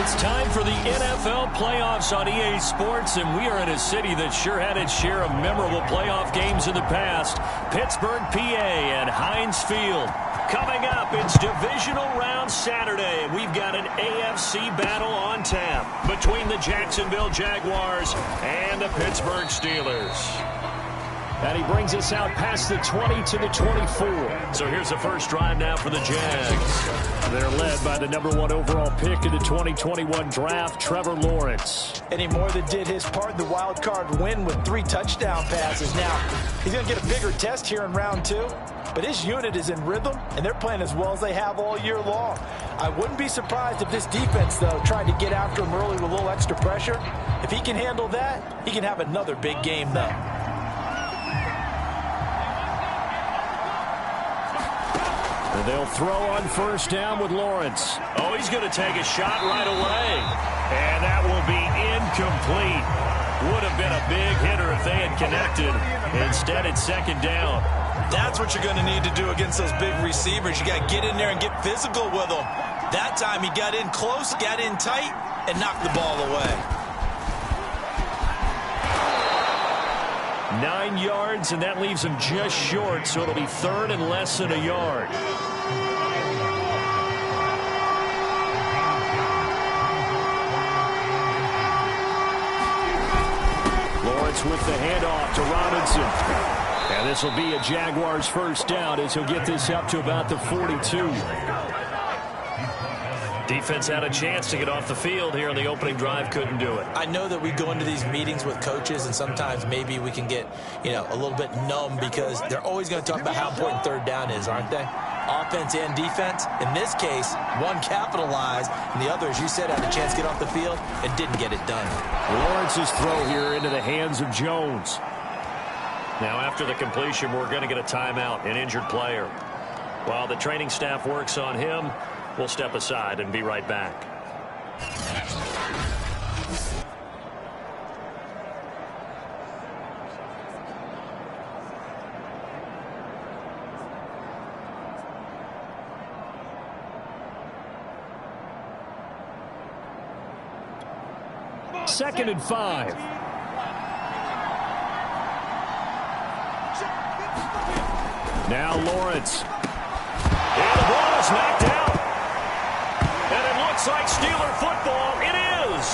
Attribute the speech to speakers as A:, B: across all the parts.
A: It's time for the NFL playoffs on EA Sports, and we are in a city that sure had its share of memorable playoff games in the past. Pittsburgh, PA, and Heinz Field. Coming up, it's divisional round Saturday, and we've got an AFC battle on tap between the Jacksonville Jaguars and the Pittsburgh Steelers. And he brings us out past the 20 to the 24. So here's the first drive now for the Jags. They're led by the #1 overall pick in the 2021 draft, Trevor Lawrence.
B: And he more than did his part in the wild card win with 3 touchdown passes. Now, he's going to get a bigger test here in round 2, but his unit is in rhythm, and they're playing as well as they have all year long. I wouldn't be surprised if this defense, though, tried to get after him early with a little extra pressure. If he can handle that, he can have another big game, though.
A: And they'll throw on first down with Lawrence. Oh, he's going to take a shot right away. And that will be incomplete. Would have been a big hitter if they had connected. Instead, it's second down.
B: That's what you're going to need to do against those big receivers. You got to get in there and get physical with them. That time he got in close, got in tight, and knocked the ball away.
A: 9 yards, and that leaves him just short, so it'll be third and less than a yard. Lawrence with the handoff to Robinson. And this will be a Jaguars first down as he'll get this up to about the 42. Defense had a chance to get off the field here on the opening drive, couldn't do it.
B: I know that we go into these meetings with coaches, and sometimes maybe we can get, a little bit numb because they're always going to talk about how important third down is, aren't they? Offense and defense. In this case, one capitalized, and the other, as you said, had a chance to get off the field and didn't get it done.
A: Lawrence's throw here into the hands of Jones. Now, after the completion, we're going to get a timeout, an injured player. While the training staff works on him, we'll step aside and be right back. Second and 5. Now Lawrence. And the ball is knocked out. And it looks like Steeler football. It is.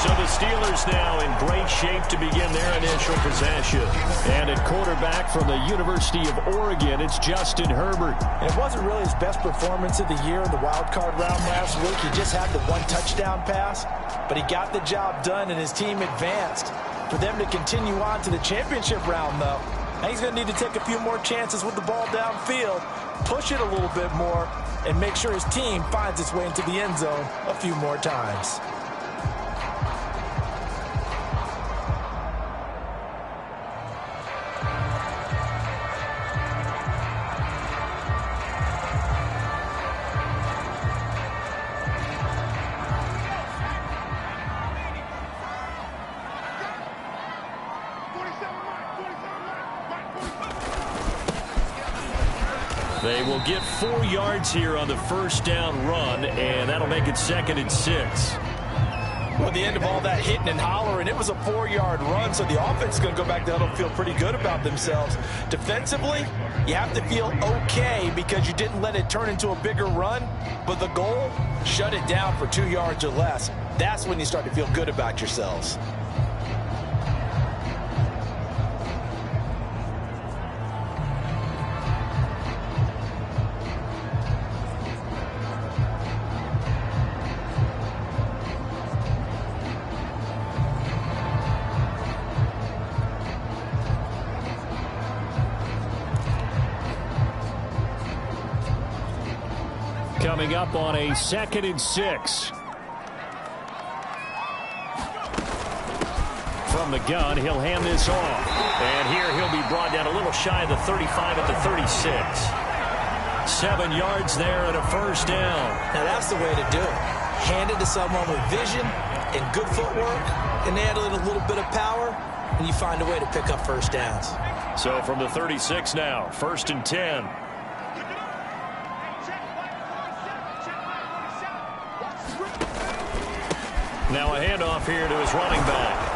A: So the Steelers now in great shape to begin their initial possession. And at quarterback from the University of Oregon, it's Justin Herbert.
B: And it wasn't really his best performance of the year in the wild card round last week. He just had the 1 touchdown pass, but he got the job done and his team advanced. For them to continue on to the championship round, though, and he's going to need to take a few more chances with the ball downfield, push it a little bit more, and make sure his team finds its way into the end zone a few more times.
A: They will get 4 yards here on the first down run, and that'll make it second and 6.
B: Well, at the end of all that hitting and hollering, it was a 4-yard run, so the offense is going to go back to huddle and feel pretty good about themselves. Defensively, you have to feel okay because you didn't let it turn into a bigger run, but the goal, shut it down for 2 yards or less. That's when you start to feel good about yourselves.
A: Coming up on a second and 6. From the gun, he'll hand this off. And here he'll be brought down a little shy of the 35 at the 36. 7 yards there and a first down.
B: Now that's the way to do it. Hand it to someone with vision and good footwork, and add a little bit of power, and you find a way to pick up first downs.
A: So from the 36 now, first and 10. Now a handoff here to his running back.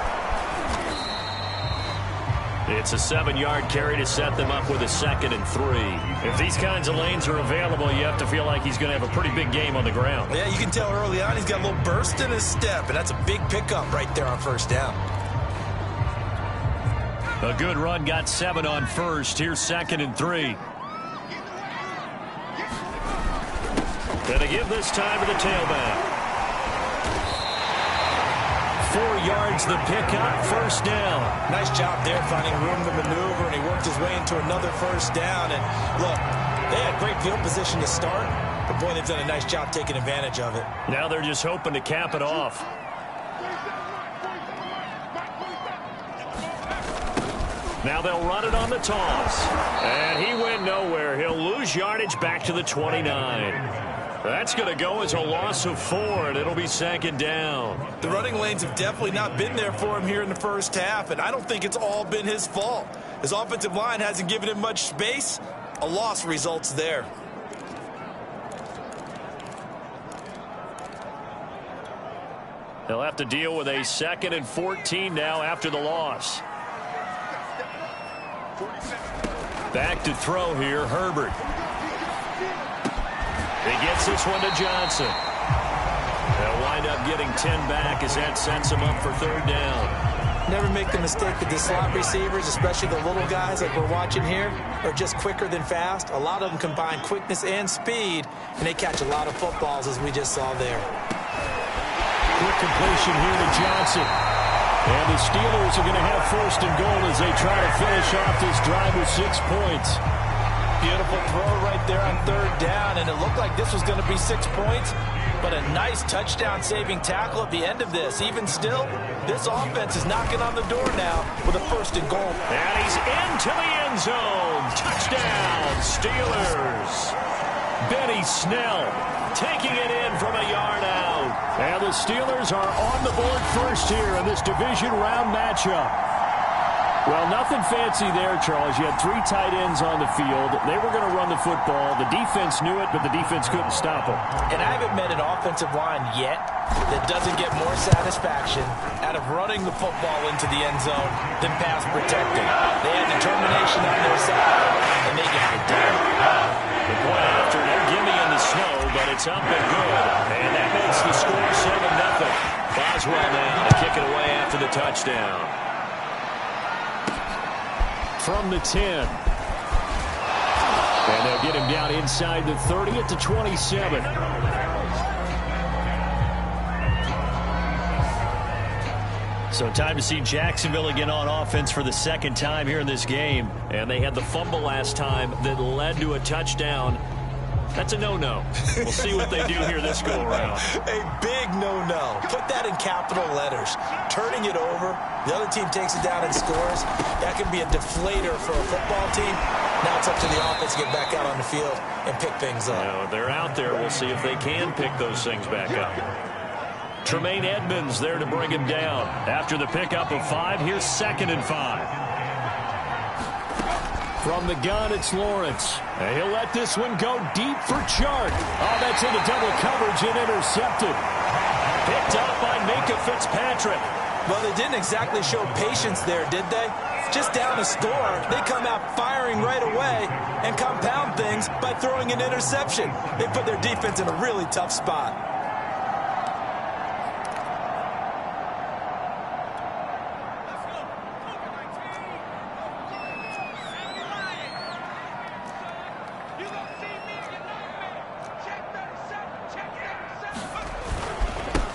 A: It's a 7-yard carry to set them up with a 2nd and 3. If these kinds of lanes are available, you have to feel like he's going to have a pretty big game on the ground.
B: Yeah, you can tell early on he's got a little burst in his step, and that's a big pickup right there on first down.
A: A good run got 7 on first. Here's 2nd and 3. And to give this time to the tailback. 4 yards the pickup, first down.
B: Nice job there finding room to maneuver, and he worked his way into another first down. And look, they had great field position to start, but boy, they've done a nice job taking advantage of it.
A: Now they're just hoping to cap it off. Now they'll run it on the toss. And he went nowhere. He'll lose yardage back to the 29. That's going to go as a loss of 4, and it'll be 2nd down.
B: The running lanes have definitely not been there for him here in the first half, and I don't think it's all been his fault. His offensive line hasn't given him much space. A loss results there.
A: They'll have to deal with a 2nd and 14 now after the loss. Back to throw here, Herbert. He gets this one to Johnson. They'll wind up getting 10 back as that sets him up for 3rd down.
B: Never make the mistake that the slot receivers, especially the little guys like we're watching here, are just quicker than fast. A lot of them combine quickness and speed, and they catch a lot of footballs, as we just saw there.
A: Quick completion here to Johnson. And the Steelers are going to have 1st and goal as they try to finish off this drive with 6 points.
B: Beautiful throw right there on 3rd down, and it looked like this was going to be 6 points, but a nice touchdown-saving tackle at the end of this. Even still, this offense is knocking on the door now with a 1st and goal.
A: And he's into the end zone. Touchdown, Steelers. Benny Snell taking it in from a yard out. And the Steelers are on the board first here in this division round matchup. Well, nothing fancy there, Charles. You had 3 tight ends on the field. They were going to run the football. The defense knew it, but the defense couldn't stop them.
B: And I haven't met an offensive line yet that doesn't get more satisfaction out of running the football into the end zone than pass protecting. They had determination on their side, and they got it done.
A: The point after, no gimme in the snow, but it's up and good. And that makes the score 7-0. Boswell now to kick it away after the touchdown. From the 10. And they'll get him down inside the 30 at the 27. So time to see Jacksonville again on offense for the 2nd time here in this game. And they had the fumble last time that led to a touchdown. That's a no-no. We'll see what they do here this go-around.
B: A big no-no. Put that in capital letters. Turning it over, the other team takes it down and scores. That can be a deflator for a football team. Now it's up to the offense to get back out on the field and pick things up.
A: You know, they're out there. We'll see if they can pick those things back up. Tremaine Edmonds there to bring him down. After the pickup of 5, here's 2nd and 5. From the gun, it's Lawrence. And he'll let this one go deep for Chark. Oh, that's into double coverage and intercepted. Picked up by Minkah Fitzpatrick.
B: Well, they didn't exactly show patience there, did they? Just down a score, they come out firing right away and compound things by throwing an interception. They put their defense in a really tough spot.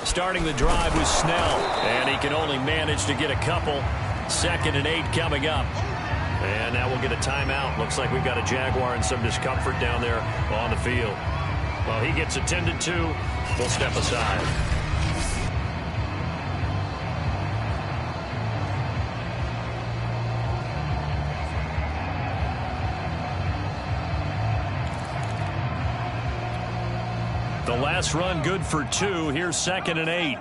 A: Starting the drive with Snell, and he can only manage to get a couple. 2nd and 8 coming up. And now we'll get a timeout. Looks like we've got a Jaguar and some discomfort down there on the field. Well, he gets attended to. We'll step aside. The last run good for 2. Here's 2nd and 8.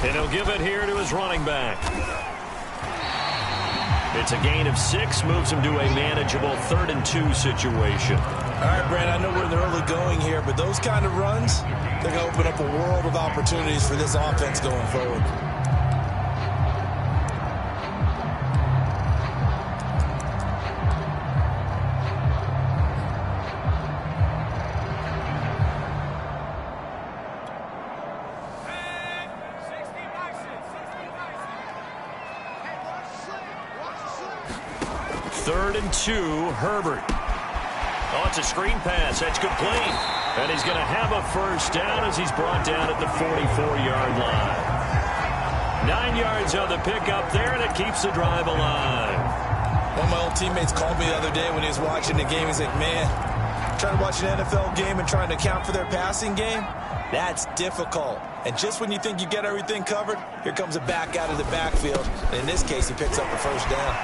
A: And he'll give it here to his running back. It's a gain of 6, moves him to a manageable 3rd and 2 situation.
B: All right, Brandon, I know we're in the early going here, but those kind of runs, they're going to open up a world of opportunities for this offense going forward.
A: Third and 2, Herbert. Oh, it's a screen pass. That's complete. And he's going to have a first down as he's brought down at the 44-yard line. 9 yards on the pickup there, and it keeps the drive alive.
B: One of my old teammates called me the other day when he was watching the game. He's like, man, trying to watch an NFL game and trying to account for their passing game, that's difficult. And just when you think you get everything covered, here comes a back out of the backfield. And in this case, he picks up the first down.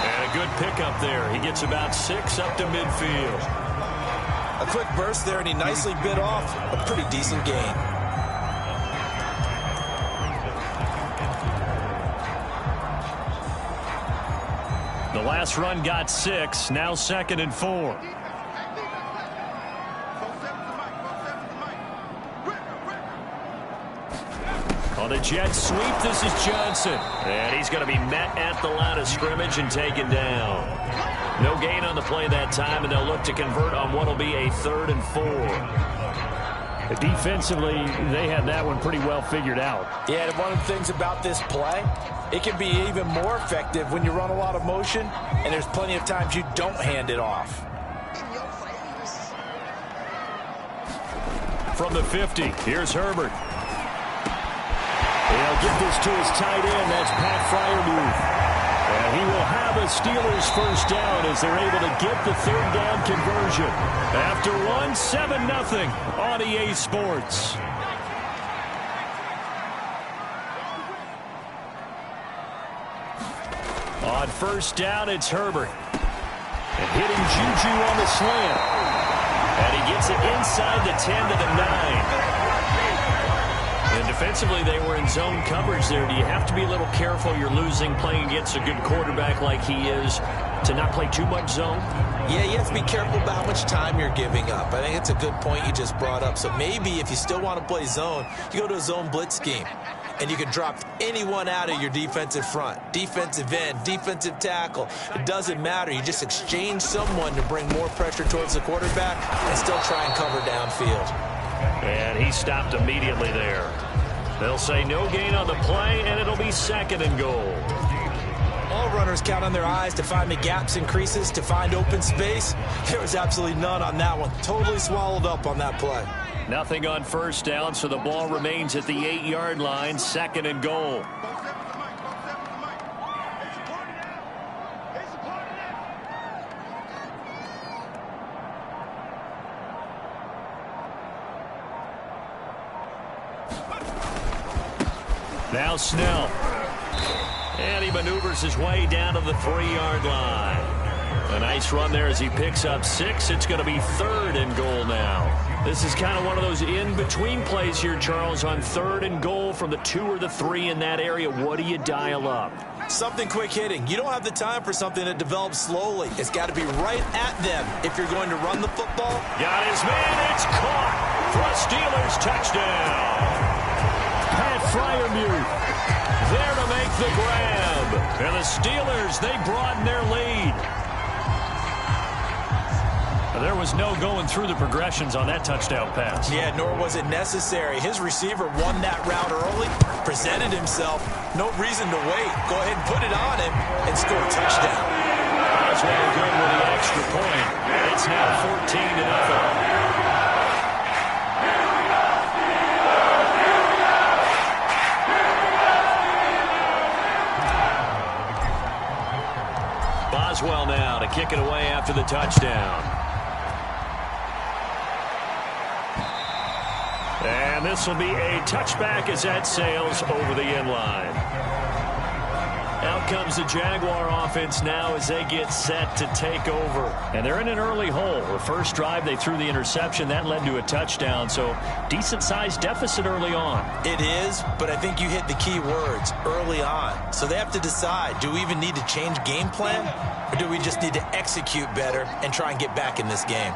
A: And a good pickup there. He gets about 6 up to midfield.
B: A quick burst there, and he nicely bit off a pretty decent gain.
A: The last run got 6. Now 2nd and 4. On the jet sweep, this is Johnson. And he's going to be met at the line of scrimmage and taken down. No gain on the play that time, and they'll look to convert on what will be a 3rd and 4.
C: Defensively, they had that one pretty well figured out.
B: Yeah, and one of the things about this play, it can be even more effective when you run a lot of motion, and there's plenty of times you don't hand it off.
A: From the 50, here's Herbert. They'll get this to his tight end. That's Pat Freiermuth. And he will have a Steelers first down as they're able to get the 3rd down conversion. After 7-0 on EA Sports. On first down, it's Herbert. And hitting Juju on the slant. And he gets it inside the 10 to the 9. And defensively, they were in zone coverage there. Do you have to be a little careful? You're losing, playing against a good quarterback like he is, to not play too much zone?
B: Yeah, you have to be careful about how much time you're giving up. I think it's a good point you just brought up. So maybe if you still want to play zone, you go to a zone blitz scheme. And you can drop anyone out of your defensive front. Defensive end, defensive tackle. It doesn't matter. You just exchange someone to bring more pressure towards the quarterback and still try and cover downfield.
A: And he stopped immediately there. They'll say no gain on the play, and it'll be 2nd and goal.
B: All runners count on their eyes to find the gaps and creases, to find open space. There was absolutely none on that one. Totally swallowed up on that play.
A: Nothing on first down, so the ball remains at the 8-yard line, 2nd and goal. Now Snell. And he maneuvers his way down to the 3-yard line. A nice run there as he picks up 6. It's going to be 3rd and goal now. This is kind of one of those in-between plays here, Charles, on 3rd and goal from the 2 or the 3 in that area. What do you dial up?
B: Something quick hitting. You don't have the time for something that develops slowly. It's got to be right at them if you're going to run the football.
A: Got his man. It's caught for a Steelers touchdown. Pat Freiermuth there to make the grab. And the Steelers, they broaden their lead. There was no going through the progressions on that touchdown pass.
B: Yeah, nor was it necessary. His receiver won that route early, presented himself. No reason to wait. Go ahead and put it on him and score a touchdown.
A: Osweiler good with the extra point. It's now 14-0. Boswell now to kick it away after the touchdown. And this will be a touchback as that sails over the end line. Now, Out comes the Jaguar offense now as they get set to take over. And they're in an early hole. The first drive, they threw the interception. That led to a touchdown. So decent-sized deficit early on.
B: It is, but I think you hit the key words, early on. So they have to decide, do we even need to change game plan? Or do we just need to execute better and try and get back in this game?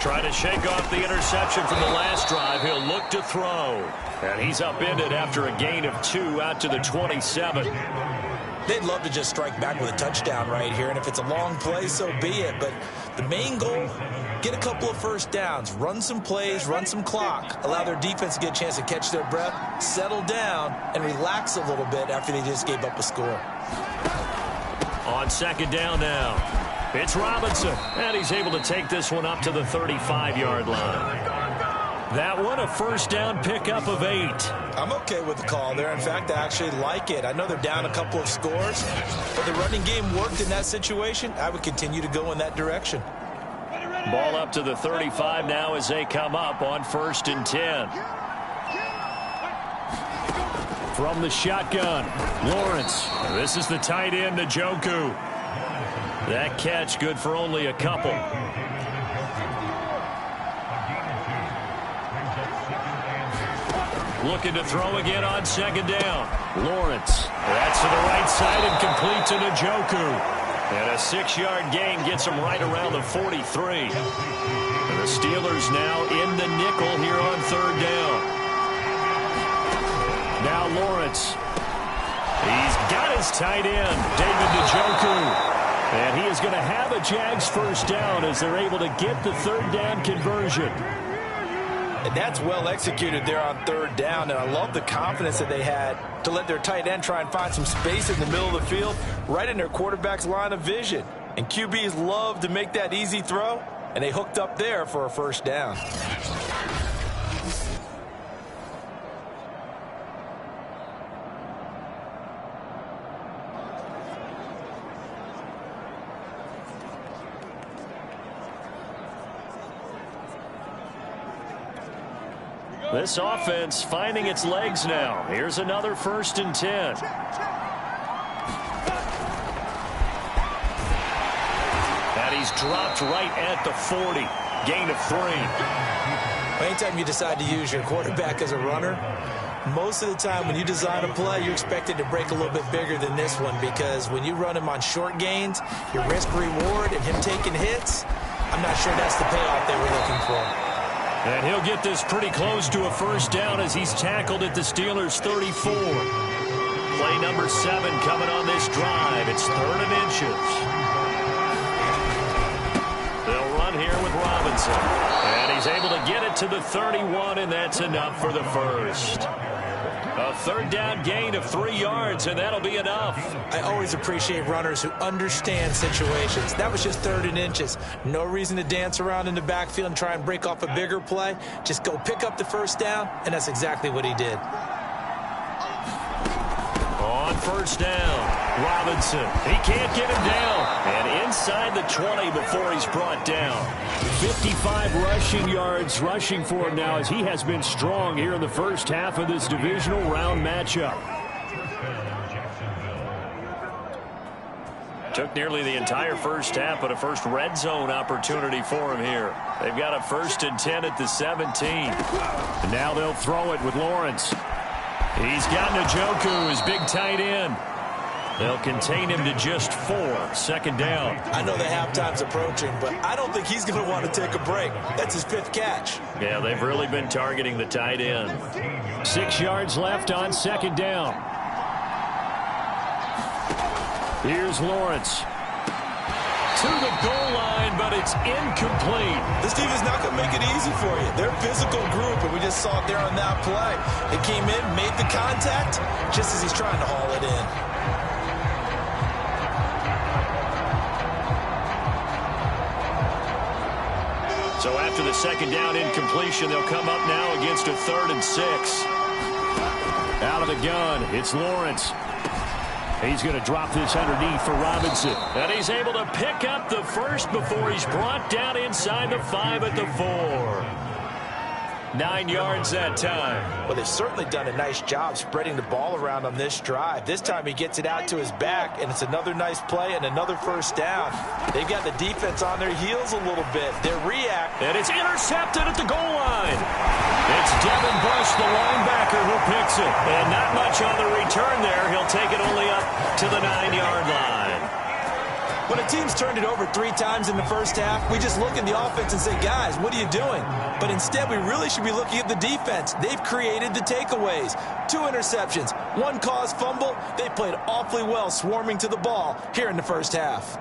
A: Trying to shake off the interception from the last drive. He'll look to throw. And he's upended after a gain of 2 out to the 27.
B: They'd love to just strike back with a touchdown right here, and if it's a long play, so be it. But the main goal, get a couple of first downs, run some plays, run some clock, allow their defense to get a chance to catch their breath, settle down, and relax a little bit after they just gave up a score.
A: On second down now. It's Robinson, and he's able to take this one up to the 35-yard line. That one, a first down pickup of 8.
B: I'm okay with the call there. In fact, I actually like it. I know they're down a couple of scores, but the running game worked in that situation. I would continue to go in that direction.
A: Ball up to the 35 now as they come up on 1st and 10. From the shotgun, Lawrence. This is the tight end, Njoku. That catch good for only a couple. Looking to throw again on second down. Lawrence. That's to the right side and complete to Njoku. And a 6-yard gain gets him right around the 43. And the Steelers now in the nickel here on 3rd down. Now Lawrence. He's got his tight end, David Njoku. And he is going to have a Jags first down as they're able to get the 3rd down conversion.
B: And that's well executed there on 3rd down. And I love the confidence that they had to let their tight end try and find some space in the middle of the field, right in their quarterback's line of vision. And QBs love to make that easy throw, and they hooked up there for a first down.
A: This offense finding its legs now. Here's another 1st and 10. And he's dropped right at the 40. Gain of 3.
B: Anytime you decide to use your quarterback as a runner, most of the time when you design a play, you're expected to break a little bit bigger than this one, because when you run him on short gains, your risk-reward and him taking hits, I'm not sure that's the payoff they were looking for.
A: And he'll get this pretty close to a first down as he's tackled at the Steelers' 34. Play number 7 coming on this drive. It's 3rd and inches. They'll run here with Robinson. And he's able to get it to the 31, and that's enough for the first. A 3rd down gain of 3 yards, and that'll be enough.
B: I always appreciate runners who understand situations. That was just 3rd and inches. No reason to dance around in the backfield and try and break off a bigger play. Just go pick up the first down, and that's exactly what he did.
A: On 1st down, Robinson. He can't get him down. And inside the 20 before he's brought down. 55 rushing yards rushing for him now as he has been strong here in the first half of this divisional round matchup. Took nearly the entire first half, but a first red zone opportunity for him here. They've got a 1st and 10 at the 17. And now they'll throw it with Lawrence. He's got Njoku, his big tight end. They'll contain him to just 4. 2nd down.
B: I know the halftime's approaching, but I don't think he's going to want to take a break. That's his 5th catch.
A: Yeah, they've really been targeting the tight end. 6 yards left on 2nd down. Here's Lawrence. To the goal line, but it's incomplete.
B: This team is not going to make it easy for you. They're a physical group, and we just saw it there on that play. They came in, made the contact, just as he's trying to haul it in.
A: So after the 2nd down incompletion, they'll come up now against a 3rd and 6. Out of the gun, it's Lawrence. He's going to drop this underneath for Robinson. And he's able to pick up the first before he's brought down inside the 5 at the 4. 9 yards that time.
B: Well, they've certainly done a nice job spreading the ball around on this drive. This time he gets it out to his back, and it's another nice play and another first down. They've got the defense on their heels a little bit. They're reacting.
A: And it's intercepted at the goal line. It's Devin Bush, the linebacker, who picks it. And not much on the return there. He'll take it only up to the 9-yard line.
B: When a team's turned it over 3 times in the first half, we just look at the offense and say, guys, what are you doing? But instead, we really should be looking at the defense. They've created the takeaways. 2 interceptions, 1 caused fumble. They played awfully well swarming to the ball here in the first half.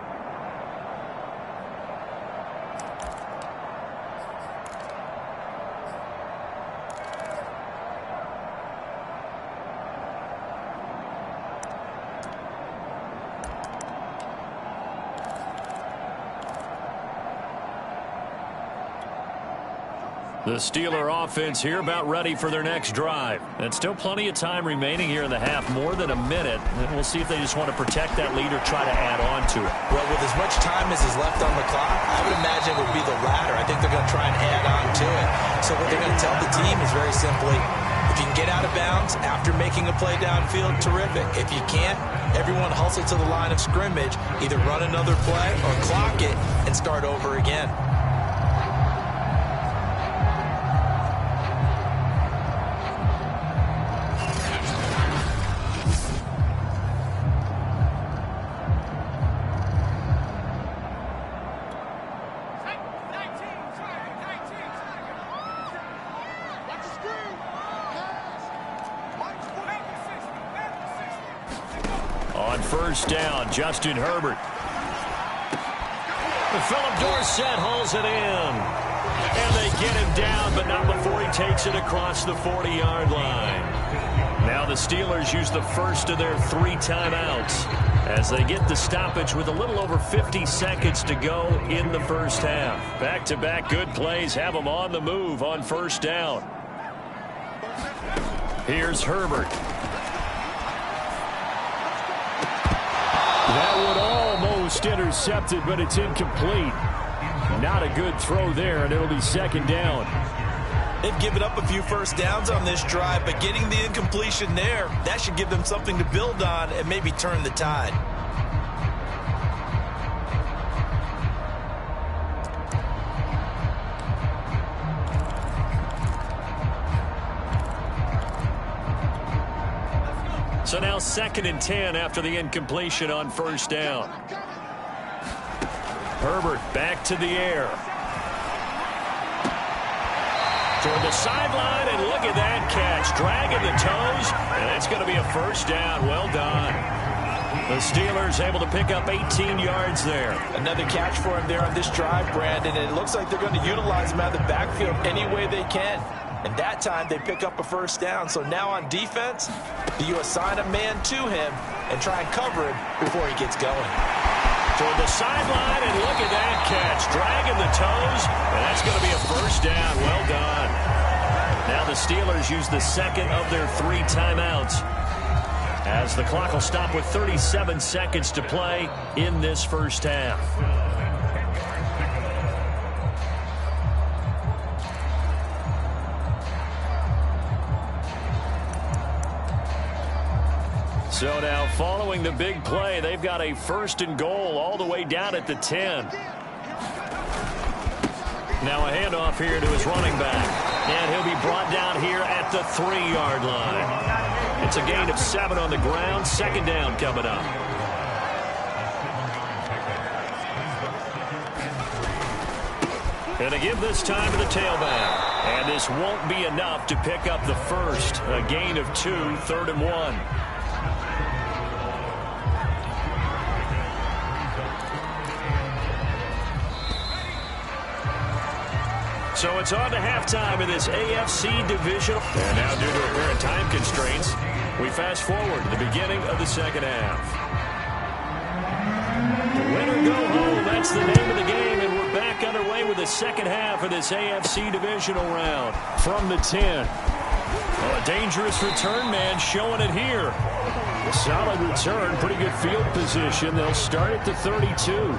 A: The Steeler offense here about ready for their next drive. And still plenty of time remaining here in the half, more than a minute. And we'll see if they just want to protect that lead or try to add on to it.
B: Well, with as much time as is left on the clock, I would imagine it would be the latter. I think they're going to try and add on to it. So what they're going to tell the team is very simply, if you can get out of bounds after making a play downfield, terrific. If you can't, everyone hustle to the line of scrimmage, either run another play or clock it and start over again.
A: First down, Justin Herbert. Philip Dorsett hauls it in. And they get him down, but not before he takes it across the 40-yard line. Now the Steelers use the first of their 3 timeouts as they get the stoppage with a little over 50 seconds to go in the first half. Back-to-back good plays have them on the move on first down. Here's Herbert. That would almost intercepted, but it's incomplete. Not a good throw there, and it'll be second down.
B: They've given up a few first downs on this drive, but getting the incompletion there, that should give them something to build on and maybe turn the tide.
A: So now 2nd and 10 after the incompletion on first down. Herbert back to the air. Toward the sideline, and look at that catch. Dragging the toes, and that's going to be a first down. Well done. The Steelers able to pick up 18 yards there.
B: Another catch for him there on this drive, Brandon, and it looks like they're going to utilize him out of the backfield any way they can. And that time they pick up a first down. So now on defense, do you assign a man to him and try and cover him before he gets going?
A: Toward the sideline, and look at that catch. Dragging the toes, and that's going to be a first down. Well done. Now the Steelers use the second of their 3 timeouts as the clock will stop with 37 seconds to play in this first half. So now following the big play, they've got a 1st and goal all the way down at the 10. Now a handoff here to his running back. And he'll be brought down here at the 3-yard line. It's a gain of 7 on the ground. 2nd down coming up. And to give this time to the tailback. And this won't be enough to pick up the first. A gain of 2, 3rd and 1. So it's on to halftime in this AFC divisional. And now due to apparent time constraints, we fast forward to the beginning of the second half. Win or go home, that's the name of the game, and we're back underway with the second half of this AFC divisional round. From the 10. Well, a dangerous return man showing it here. A solid return, pretty good field position. They'll start at the 32.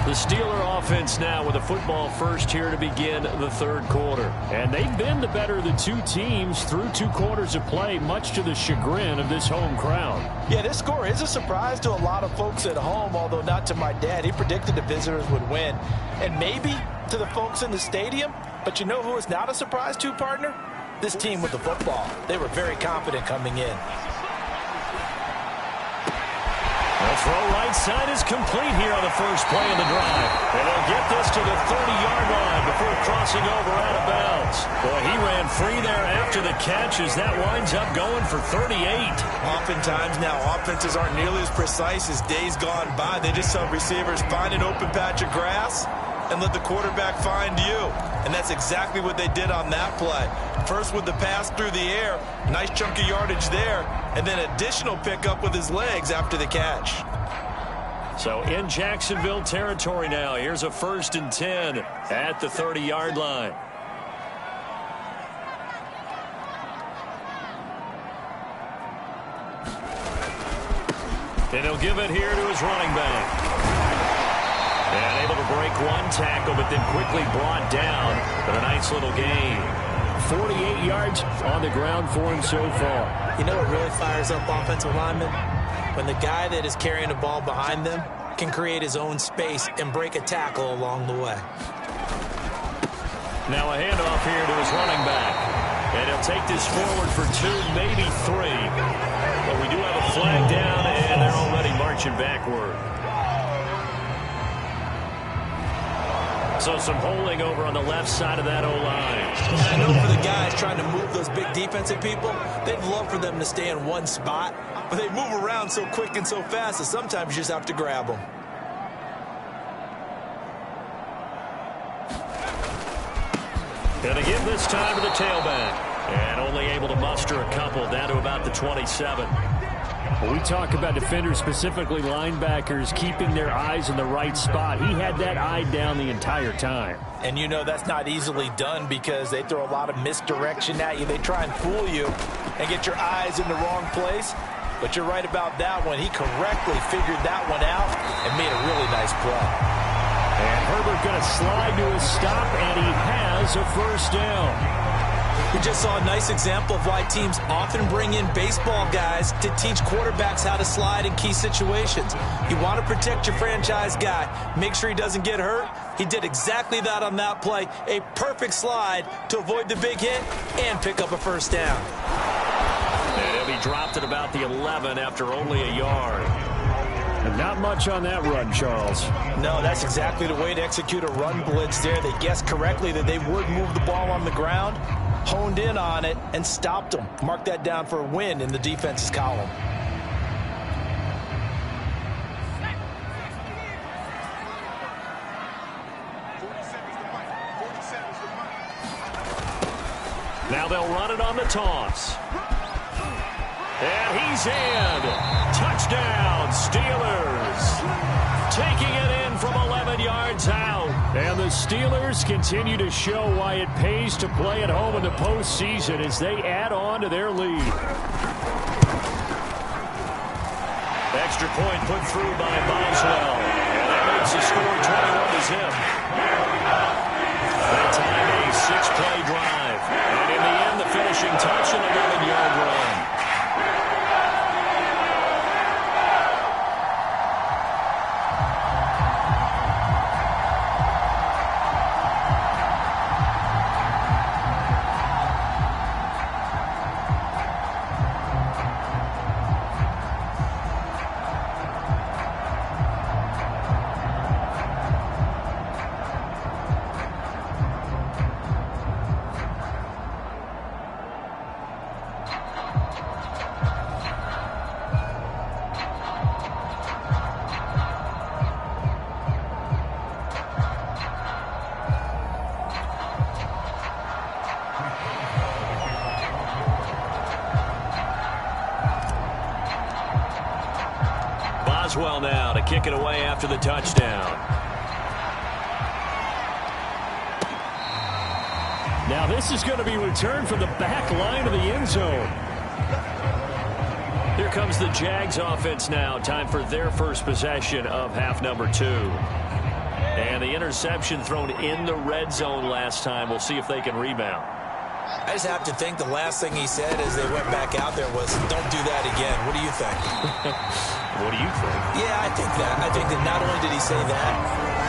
A: The Steeler offense now with a football first here to begin the third quarter.
C: And they've been the better of the two teams through 2 quarters of play, much to the chagrin of this home crowd.
B: Yeah, this score is a surprise to a lot of folks at home, although not to my dad. He predicted the visitors would win. And maybe to the folks in the stadium, but you know who is not a surprise to, partner? This team with the football. They were very confident coming in.
A: The throw right side is complete here on the first play of the drive. And they'll get this to the 30-yard line before crossing over out of bounds. Boy, he ran free there after the catch as that winds up going for 38.
B: Oftentimes now, offenses aren't nearly as precise as days gone by. They just have receivers find an open patch of grass and let the quarterback find you. And that's exactly what they did on that play. First with the pass through the air, nice chunk of yardage there, and then additional pickup with his legs after the catch.
A: So in Jacksonville territory now, here's a 1st and 10 at the 30-yard line. And he'll give it here to his running back. And able to break one tackle, but then quickly brought down. But a nice little gain.
C: 48 yards on the ground for him so far.
B: You know what really fires up offensive linemen? When the guy that is carrying the ball behind them can create his own space and break a tackle along the way.
A: Now a handoff here to his running back. And he'll take this forward for 2, maybe 3. But we do have a flag down, and they're already marching backward. So some holding over on the left side of that O-line.
B: I know for the guys trying to move those big defensive people, they'd love for them to stay in one spot, but they move around so quick and so fast that sometimes you just have to grab them.
A: Gonna give this time to the tailback. And only able to muster a couple down to about the 27.
C: When we talk about defenders, specifically linebackers, keeping their eyes in the right spot, he had that eye down the entire time.
B: And you know that's not easily done because they throw a lot of misdirection at you. They try and fool you and get your eyes in the wrong place. But you're right about that one. He correctly figured that one out and made a really nice play.
C: And Herbert going to slide to his stop, and he has a 1st down.
B: We just saw a nice example of why teams often bring in baseball guys to teach quarterbacks how to slide in key situations. You want to protect your franchise guy. Make sure he doesn't get hurt. He did exactly that on that play. A perfect slide to avoid the big hit and pick up a 1st down.
A: And he'll be dropped at about the 11 after only a yard.
C: And not much on that run, Charles.
B: No, that's exactly the way to execute a run blitz there. They guessed correctly that they would move the ball on the ground, honed in on it, and stopped them. Mark that down for a win in the defense's column.
A: Now they'll run it on the toss. And he's in. Touchdown, Steelers. Taking it in from 11 yards out.
C: And the Steelers continue to show why it pays to play at home in the postseason as they add on to their lead.
A: Extra point put through by Boswell. And that makes the score 21-0. That time a 6-play drive. And in the end, the finishing touch, an 11-yard run. Boswell now to kick it away after the touchdown.
C: Now this is going to be returned from the back line of the end zone.
A: Here comes the Jags offense now. Time for their first possession of half number 2. And the interception thrown in the red zone last time. We'll see if they can rebound.
B: I just have to think the last thing he said as they went back out there was, don't do that again. What do you think?
A: What do you think?
B: Yeah, I think that. I think that not only did he say that,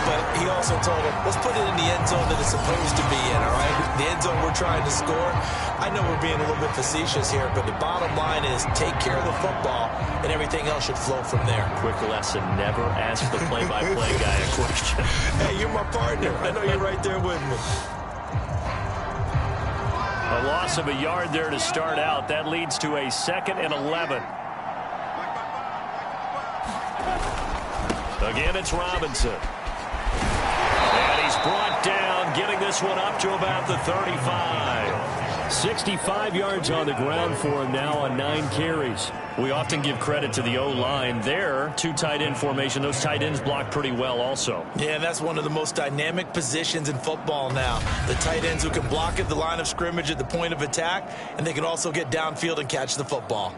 B: but he also told him, let's put it in the end zone that it's supposed to be in, all right? The end zone we're trying to score. I know we're being a little bit facetious here, but the bottom line is take care of the football, and everything else should flow from there.
A: Quick lesson, never ask the play-by-play guy a question.
B: Hey, you're my partner. I know you're right there with me.
A: A loss of a yard there to start out. That leads to a 2nd and 11. Again, it's Robinson. And he's brought down, getting this one up to about the 35.
C: 65 yards on the ground for him now on 9 carries.
A: We often give credit to the O-line there. 2 tight end formation. Those tight ends block pretty well also.
B: Yeah, and that's one of the most dynamic positions in football now. The tight ends who can block at the line of scrimmage at the point of attack, and they can also get downfield and catch the football.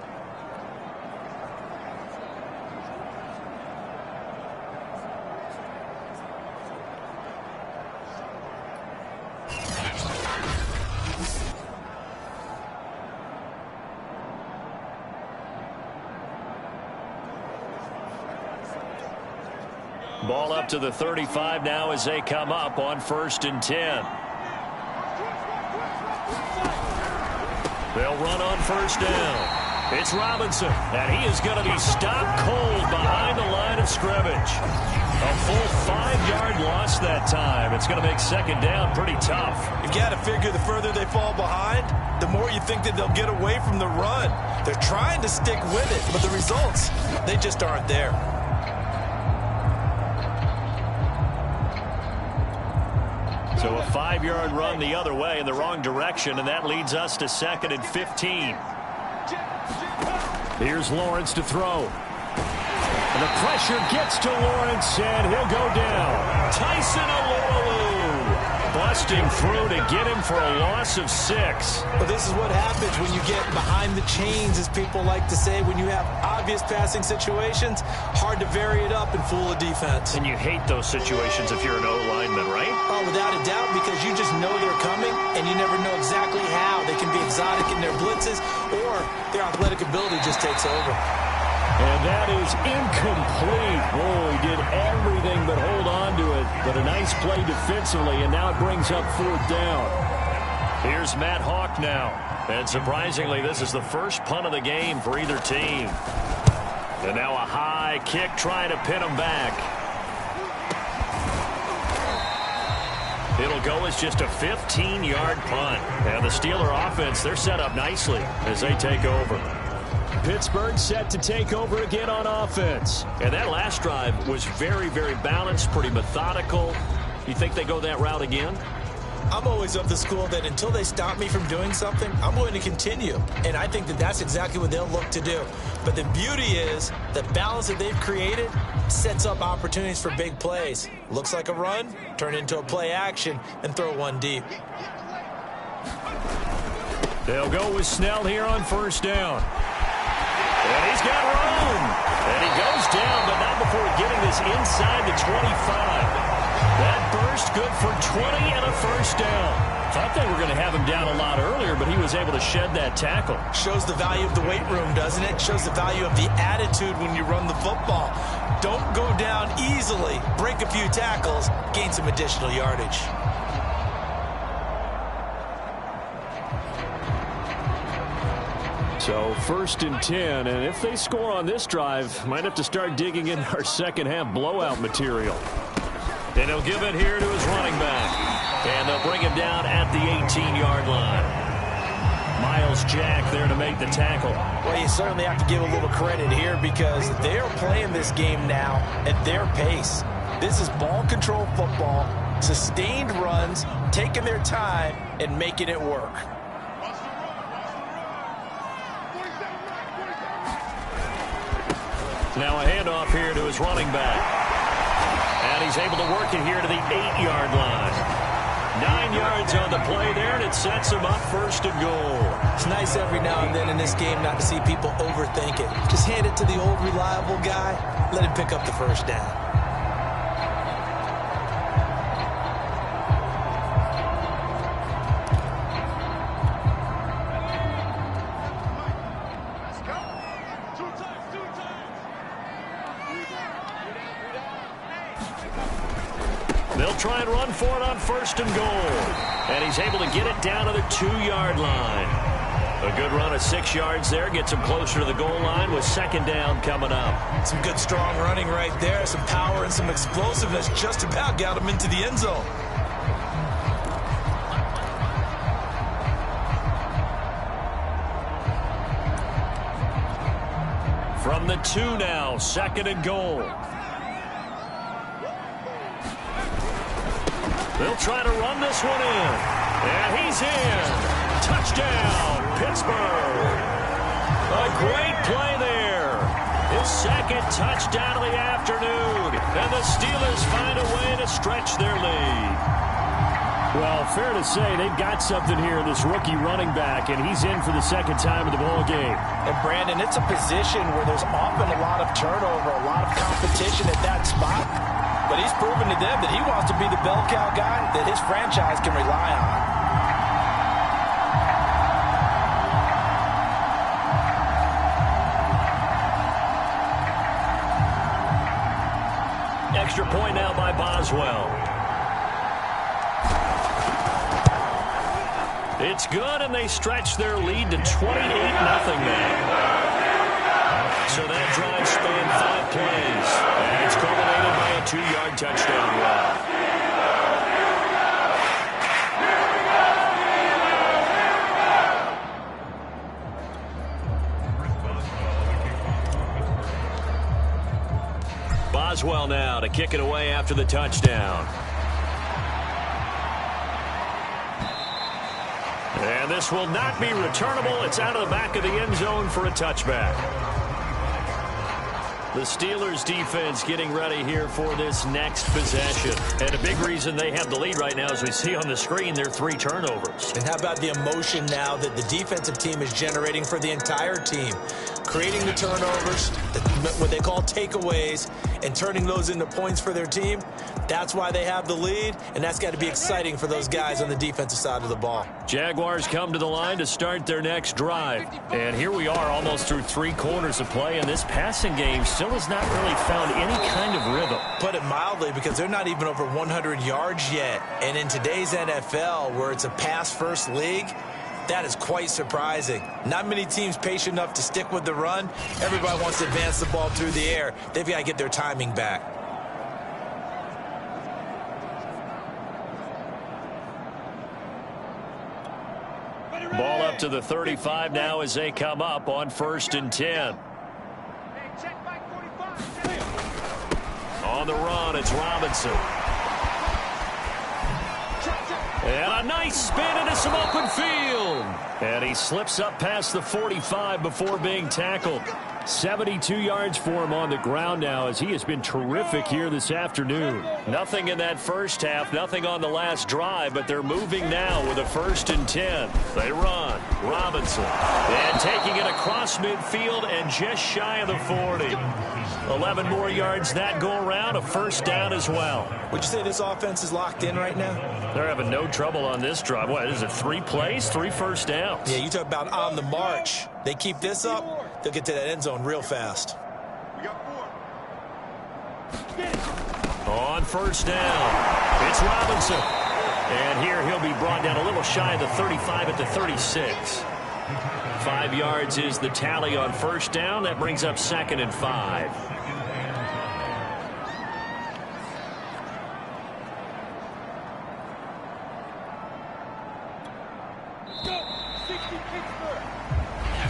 A: Ball up to the 35 now as they come up on 1st and 10. They'll run on 1st down. It's Robinson, and he is going to be stopped cold behind the line of scrimmage. A full 5-yard loss that time. It's going to make 2nd down pretty tough.
B: You've got to figure the further they fall behind, the more you think that they'll get away from the run. They're trying to stick with it, but the results, they just aren't there.
A: So a 5-yard run the other way in the wrong direction, and that leads us to 2nd and 15.
C: Here's Lawrence to throw. And the pressure gets to Lawrence, and he'll go down.
A: Tyson Alualu busting through to get him for a loss of 6.
B: But this is what happens when you get behind the chains, as people like to say. When you have obvious passing situations, hard to vary it up and fool a defense.
A: And you hate those situations if you're an O-lineman, right?
B: Oh, without a doubt, because you just know they're coming, and you never know exactly how. They can be exotic in their blitzes, or their athletic ability just takes over.
C: And that is incomplete. Boy, he did everything but hold on to it. But a nice play defensively, and now it brings up 4th down.
A: Here's Matt Hawk now. And surprisingly, this is the first punt of the game for either team. And now a high kick trying to pin him back. It'll go as just a 15-yard punt. And the Steeler offense, they're set up nicely as they take over.
C: Pittsburgh set to take over again on offense.
A: And that last drive was very, very balanced, pretty methodical. You think they go that route again?
B: I'm always of the school that until they stop me from doing something, I'm going to continue. And I think that that's exactly what they'll look to do. But the beauty is the balance that they've created sets up opportunities for big plays. Looks like a run, turn into a play action, and throw one deep.
C: They'll go with Snell here on 1st down.
A: And he's got room. And he goes down, but not before getting this inside the 25. That burst good for 20 and a 1st down.
C: Thought they were going to have him down a lot earlier, but he was able to shed that tackle.
B: Shows the value of the weight room, doesn't it? Shows the value of the attitude when you run the football. Don't go down easily. Break a few tackles, gain some additional yardage.
C: So 1st and 10, and if they score on this drive, might have to start digging in our second-half blowout material.
A: And he'll give it here to his running back. And they'll bring him down at the 18-yard line. Myles Jack there to make the tackle.
B: Well, you certainly have to give a little credit here because they're playing this game now at their pace. This is ball control football, sustained runs, taking their time, and making it work.
A: Now a handoff here to his running back. And he's able to work it here to the 8-yard line. 9 yards on the play there, and it sets him up 1st and goal.
B: It's nice every now and then in this game not to see people overthink it. Just hand it to the old reliable guy, let him pick up the 1st down.
A: try and run for it on 1st and goal. And he's able to get it down to the 2-yard line. A good run of 6 yards there gets him closer to the goal line with 2nd down coming up.
B: Some good strong running right there. Some power and some explosiveness just about got him into the end zone.
A: From the 2 now, 2nd and goal. They'll try to run this one in. And he's in. Touchdown, Pittsburgh. A great play there. His 2nd touchdown of the afternoon. And the Steelers find a way to stretch their lead.
C: Well, fair to say they've got something here, this rookie running back, and he's in for the 2nd time of the ball game.
B: And, Brandon, it's a position where there's often a lot of turnover, a lot of competition at that spot. But he's proven to them that he wants to be the bell cow guy that his franchise can rely on.
A: Extra point now by Boswell. It's good, and they stretch their lead to 28-0 now. So that drive spanned 5 plays. And it's culminated by a 2-yard touchdown run. Boswell now to kick it away after the touchdown. And this will not be returnable. It's out of the back of the end zone for a touchback. The Steelers defense getting ready here for this next possession. And a big reason they have the lead right now, as we see on the screen, they're 3 turnovers.
B: And how about the emotion now that the defensive team is generating for the entire team? Creating the turnovers, what they call takeaways, and turning those into points for their team. That's why they have the lead, and that's got to be exciting for those guys on the defensive side of the ball.
A: Jaguars come to the line to start their next drive. And here we are almost through 3 quarters of play, and this passing game still has not really found any kind of rhythm.
B: Put it mildly, because they're not even over 100 yards yet. And in today's NFL, where it's a pass-first league, that is quite surprising. Not many teams patient enough to stick with the run. Everybody wants to advance the ball through the air. They've got to get their timing back.
A: Ball up to the 35 now as they come up on 1st and 10. On the run, it's Robinson. And a nice spin into some open field. And he slips up past the 45 before being tackled. 72 yards for him on the ground now, as he has been terrific here this afternoon. Nothing in that first half, nothing on the last drive, but they're moving now with a 1st and 10. They run. Robinson. And taking it across midfield and just shy of the 40. 11 more yards that go around, a 1st down as well.
B: Would you say this offense is locked in right now?
A: They're having no trouble on this drive. What is it, 3 plays, 3 first downs?
B: Yeah, you talk about on the march. They keep this up, they'll get to that end zone real fast.
A: On 1st down, it's Robinson. And here he'll be brought down a little shy of the 35 at the 36. 5 yards is the tally on 1st down. That brings up 2nd and 5.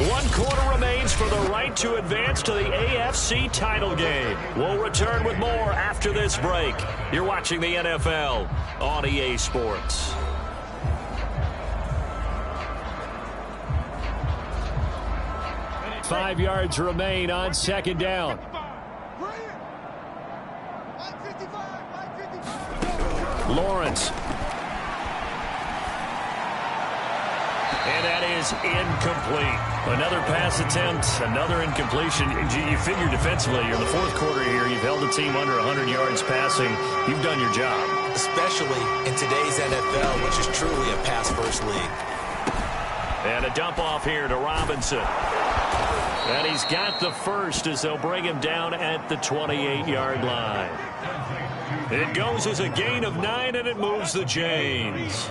A: One quarter remains for the right to advance to the AFC title game. We'll return with more after this break. You're watching the NFL on EA Sports.
C: Five yards remain on 2nd down.
A: Lawrence. And that is incomplete. Another pass attempt, another incompletion. You figure defensively, you're in the 4th quarter here. You've held the team under 100 yards passing. You've done your job.
B: Especially in today's NFL, which is truly a pass-first league.
A: And a dump off here to Robinson. And he's got the 1st as they'll bring him down at the 28-yard line. It goes as a gain of 9, and it moves the chains.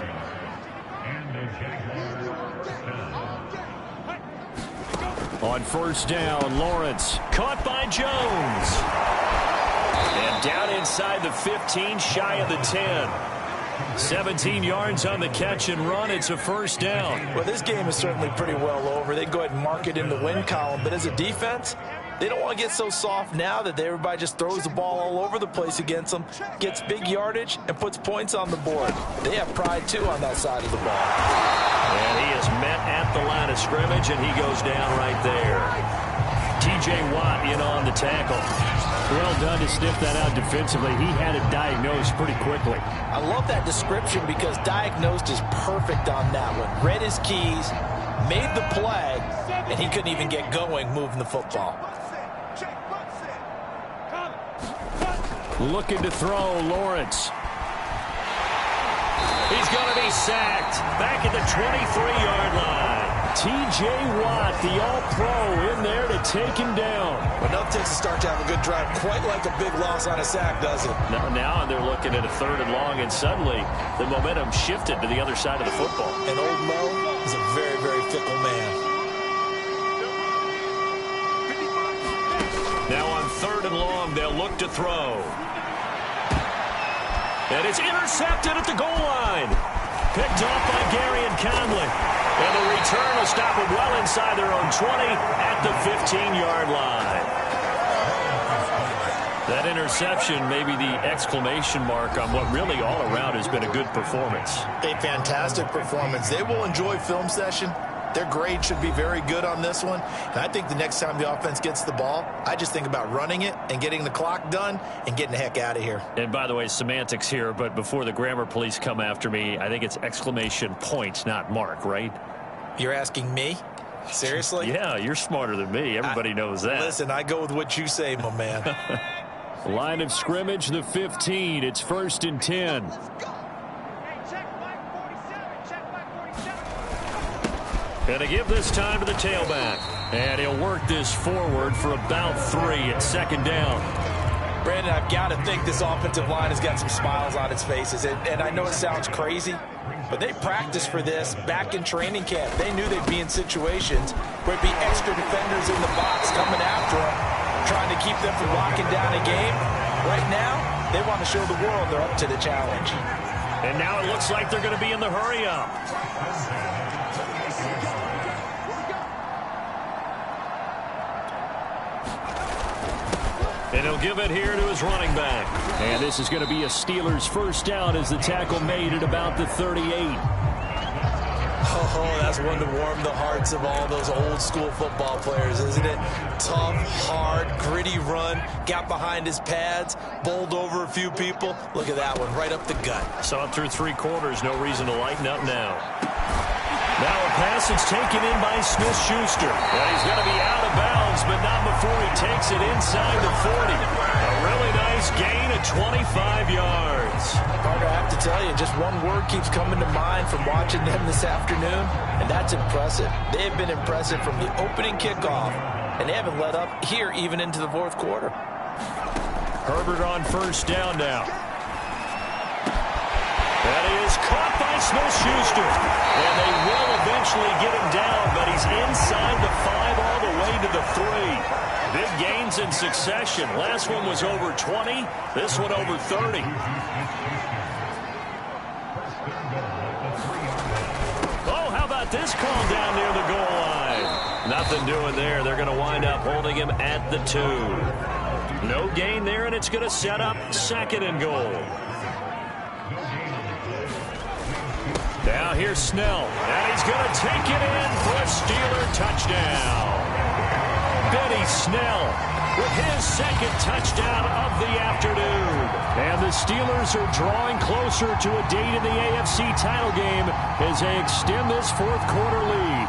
A: On first down, Lawrence caught by Jones. And down inside the 15, shy of the 10. 17 yards on the catch and run. It's a first down.
B: Well, this game is certainly pretty well over. They go ahead and mark it in the win column. But as a defense, they don't want to get so soft now that everybody just throws the ball all over the place against them, gets big yardage, and puts points on the board. They have pride, too, on that side of the ball.
A: And he is met at the line of scrimmage, and he goes down right there. T.J. Watt in on the tackle.
C: Well done to sniff that out defensively. He had it diagnosed pretty quickly.
B: I love that description because diagnosed is perfect on that one. Read his keys, made the play, and he couldn't even get going moving the football.
C: Looking to throw, Lawrence.
A: He's going to be sacked back at the 23-yard line.
C: T.J. Watt, the all-pro, in there to take him down.
B: Well, enough takes to start to have a good drive. Quite like a big loss on a sack, does it?
A: Now they're looking at a 3rd and long, and suddenly the momentum shifted to the other side of the football.
B: And old Mo is a very, very fickle man.
A: Now on 3rd and long, they'll look to throw. And it's intercepted at the goal line. Picked off by Gary and Conley. And the return will stop them well inside their own 20 at the 15-yard line. That interception may be the exclamation mark on what really all around has been a good performance.
D: A fantastic performance. They will enjoy film session. Their grade should be very good on this one. And I think the next time the offense gets the ball, I just think about running it and getting the clock done and getting the heck out of here.
A: And by the way, semantics here, but before the grammar police come after me, I think it's exclamation point, not mark, right?
B: You're asking me? Seriously?
A: Yeah, you're smarter than me. Everybody knows that.
B: Listen, I go with what you say, my man.
C: Line of scrimmage, the 15. It's 1st and 10.
A: Going to give this time to the tailback. And he'll work this forward for about 3 at 2nd down.
B: Brandon, I've got to think this offensive line has got some smiles on its faces. And I know it sounds crazy, but they practiced for this back in training camp. They knew they'd be in situations where it'd be extra defenders in the box coming after them, trying to keep them from locking down a game. Right now, they want to show the world they're up to the challenge.
A: And now it looks like they're going to be in the hurry-up. And he'll give it here to his running back.
C: And this is going to be a Steelers first down as the tackle made at about the 38.
B: Oh, that's one to warm the hearts of all those old school football players, isn't it? Tough, hard, gritty run, got behind his pads, bowled over a few people. Look at that one, right up the gut.
A: Saw it through 3 quarters, no reason to lighten up now. Now a pass is taken in by Smith-Schuster. And he's going to be out of bounds, but not before he takes it inside the 40. A really nice gain of 25 yards.
B: Carter, I have to tell you, just one word keeps coming to mind from watching them this afternoon, and that's impressive. They have been impressive from the opening kickoff, and they haven't let up here even into the 4th quarter.
A: Herbert on first down now. That is caught by Smith-Schuster. And they will eventually get him down, but he's inside the 5 all the way to the 3. Big gains in succession. Last one was over 20. This one over 30. Oh, how about this call down near the goal line? Nothing doing there. They're going to wind up holding him at the 2. No gain there, and it's going to set up 2nd and goal. Now here's Snell, and he's going to take it in for a Steeler touchdown. Benny Snell with his 2nd touchdown of the afternoon.
C: And the Steelers are drawing closer to a date in the AFC title game as they extend this 4th quarter lead.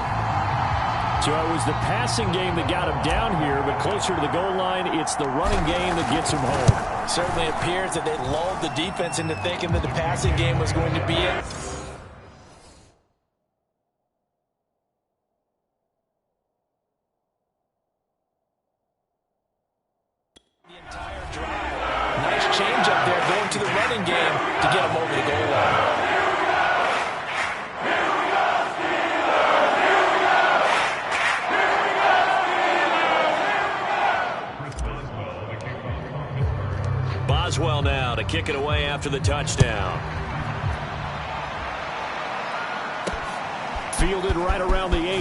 C: So it was the passing game that got him down here, but closer to the goal line, it's the running game that gets him home.
B: Certainly appears that they lulled the defense into thinking that the passing game was going to be it. The entire drive. Nice change up there going to the running game to get them over the goal line.
A: Boswell now to kick it away after the touchdown.
C: Fielded right around the 8.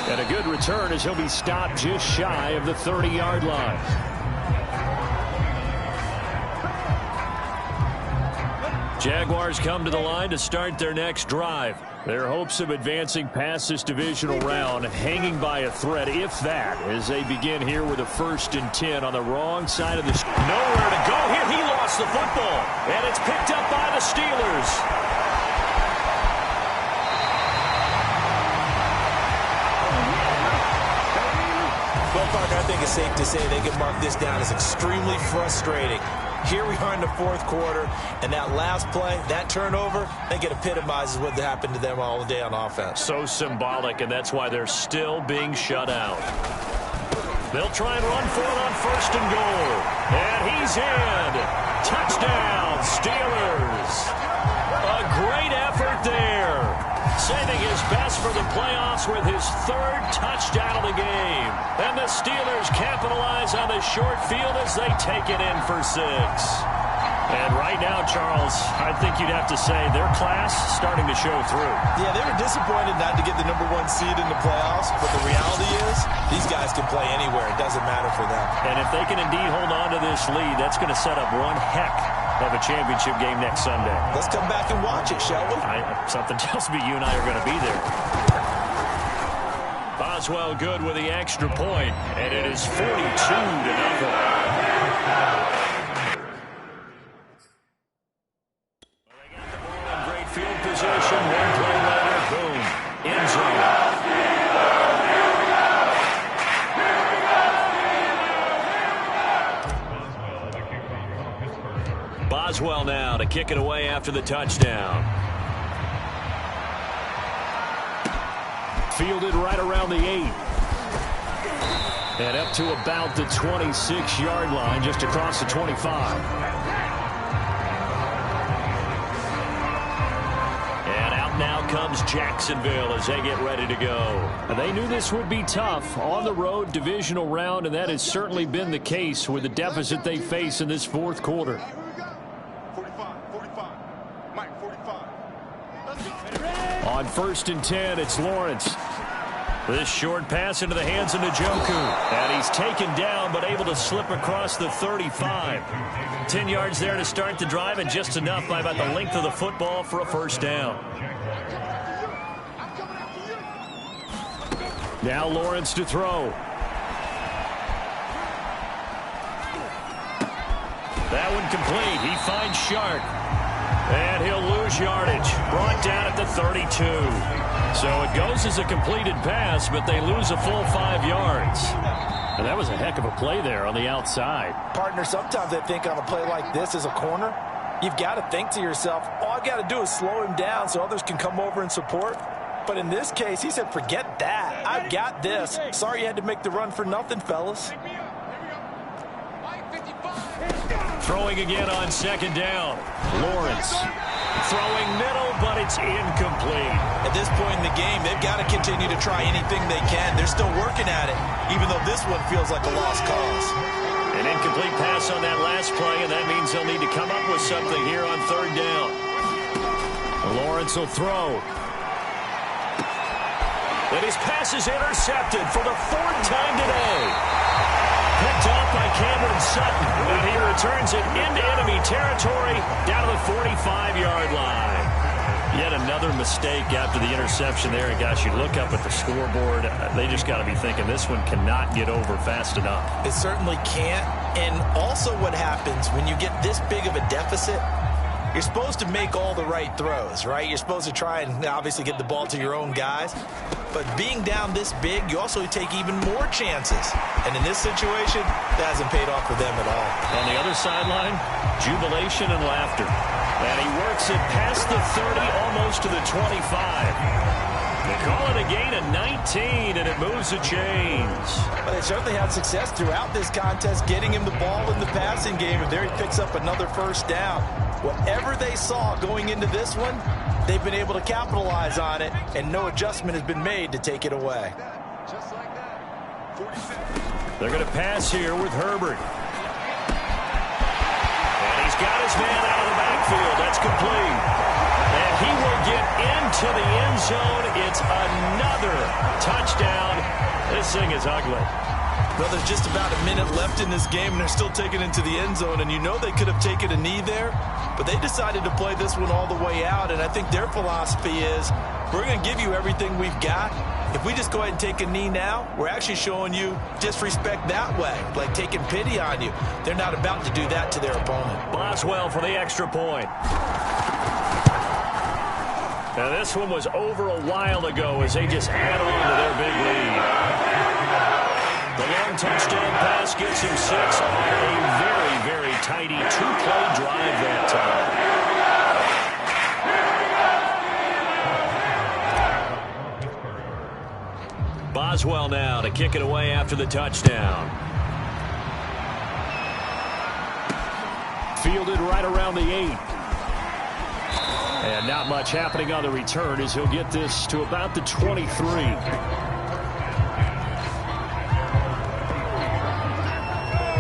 C: And a good return as he'll be stopped just shy of the 30-yard line.
A: Jaguars come to the line to start their next drive. Their hopes of advancing past this divisional round hanging by a thread, if that, as they begin here with a 1st and 10 on the wrong side of the... Nowhere to go here. He lost the football. And it's picked up by the Steelers.
B: Well, partner, I think it's safe to say they can mark this down as extremely frustrating. Here we are in the 4th quarter, and that last play, that turnover, I think it epitomizes what happened to them all day on offense.
A: So symbolic, and that's why they're still being shut out. They'll try and run for it on 1st and goal. And he's in. Touchdown, Steelers. A great effort there. Saving his best for the playoffs with his 3rd touchdown of the game. And the Steelers capitalize on the short field as they take it in for 6. And right now, Charles, I think you'd have to say their class starting to show through.
B: Yeah, they were disappointed not to get the #1 seed in the playoffs, but the reality is these guys can play anywhere. It doesn't matter for them.
A: And if they can indeed hold on to this lead, that's going to set up one heck of a championship game next Sunday.
B: Let's come back and watch it, shall we?
A: Something tells me you and I are going to be there. Boswell good with the extra point, and it is 42-0. Field position, one play later, boom, end zone. Boswell now to kick it away after the touchdown.
C: Fielded right around the 8. And up to about the 26-yard line, just across the 25.
A: Now comes Jacksonville as they get ready to go.
C: They knew this would be tough on the road divisional round, and that has certainly been the case with the deficit they face in this 4th quarter.
E: 45. Mike, 45.
C: On 1st and 10, it's Lawrence.
A: This short pass into the hands of Njoku. And he's taken down, but able to slip across the 35. 10 yards there to start the drive, and just enough by about the length of the football for a 1st down.
C: Now Lawrence to throw.
A: That one complete. He finds Shark. And he'll lose yardage. Brought down at the 32. So it goes as a completed pass, but they lose a full 5 yards.
C: And that was a heck of a play there on the outside.
B: Partner, sometimes I think on a play like this as a corner, you've got to think to yourself, all I've got to do is slow him down so others can come over and support. But in this case, he said, forget that. I've got this. Sorry you had to make the run for nothing, fellas.
A: Throwing again on 2nd down. Lawrence throwing middle, but it's incomplete.
B: At this point in the game, they've got to continue to try anything they can. They're still working at it, even though this one feels like a lost cause.
A: An incomplete pass on that last play, and that means they'll need to come up with something here on 3rd down.
C: Lawrence will throw.
A: And his pass is intercepted for the 4th time today. Picked off by Cameron Sutton, and he returns it into enemy territory down to the 45-yard line. Yet another mistake after the interception there. And gosh, you look up at the scoreboard, they just got to be thinking this one cannot get over fast enough.
B: It certainly can't. And also what happens when you get this big of a deficit, you're supposed to make all the right throws, right? You're supposed to try and obviously get the ball to your own guys. But being down this big, you also take even more chances. And in this situation, that hasn't paid off for them at all.
A: On the other sideline, jubilation and laughter. And he works it past the 30, almost to the 25. They call it a gain of 19. 17, and it moves the chains.
B: Well, they certainly had success throughout this contest, getting him the ball in the passing game, and there he picks up another first down. Whatever they saw going into this one, they've been able to capitalize on it, and no adjustment has been made to take it away.
E: Just like that. 46.
A: They're going to pass here with Herbert. And he's got his man out of the backfield. That's complete. And he will get into the end zone. It's another touchdown. This thing is ugly.
B: Well, there's just about a minute left in this game, and they're still taking it to the end zone. And you know they could have taken a knee there, but they decided to play this one all the way out. And I think their philosophy is, we're going to give you everything we've got. If we just go ahead and take a knee now, we're actually showing you disrespect that way, like taking pity on you. They're not about to do that to their opponent.
A: Boswell for the extra point. Now, this one was over a while ago as they just add on to their big lead. The long touchdown pass gets him 6 on a very, very tidy two-play drive that time. Boswell now to kick it away after the touchdown. Fielded right around the 8. And not much happening on the return as he'll get this to about the 23.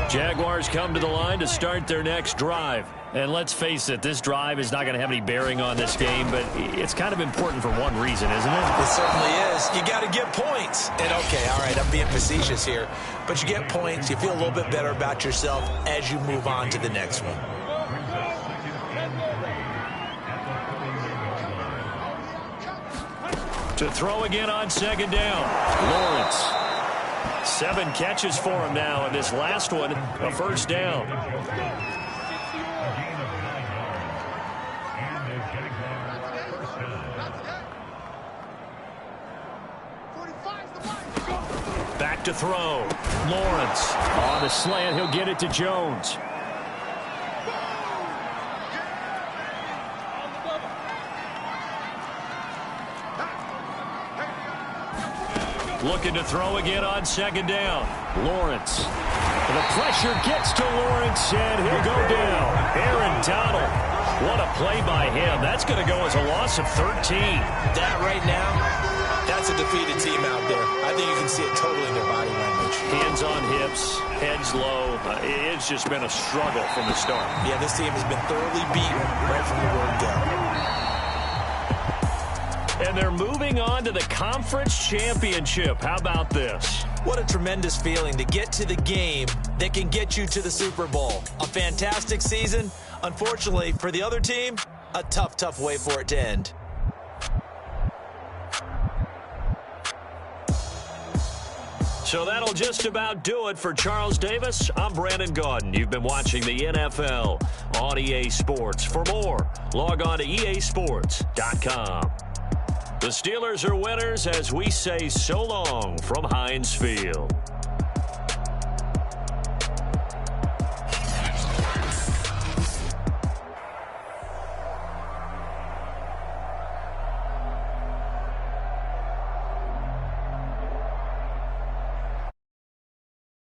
A: Jaguars come to the line to start their next drive. And let's face it, this drive is not going to have any bearing on this game, but it's kind of important for one reason, isn't it?
B: It certainly is. You got to get points. And okay, all right, I'm being facetious here, but you get points, you feel a little bit better about yourself as you move on to the next one.
A: To throw again on second down. Lawrence. 7 catches for him now, and this last one, a first down. Back to throw. Lawrence. On the slant, he'll get it to Jones. Looking to throw again on second down. Lawrence. The pressure gets to Lawrence, and he'll go down. Aaron Donald. What a play by him. That's going to go as a loss of 13.
B: That right now, that's a defeated team out there. I think you can see it totally in their body language.
A: Hands on hips, heads low. It's just been a struggle from the start.
B: Yeah, this team has been thoroughly beaten right from the word go.
A: And they're moving on to the conference championship. How about this?
B: What a tremendous feeling to get to the game that can get you to the Super Bowl. A fantastic season. Unfortunately, for the other team, a tough, tough way for it to end.
A: So that'll just about do it for Charles Davis. I'm Brandon Gaudin. You've been watching the NFL on EA Sports. For more, log on to easports.com. The Steelers are winners as we say so long from Heinz Field.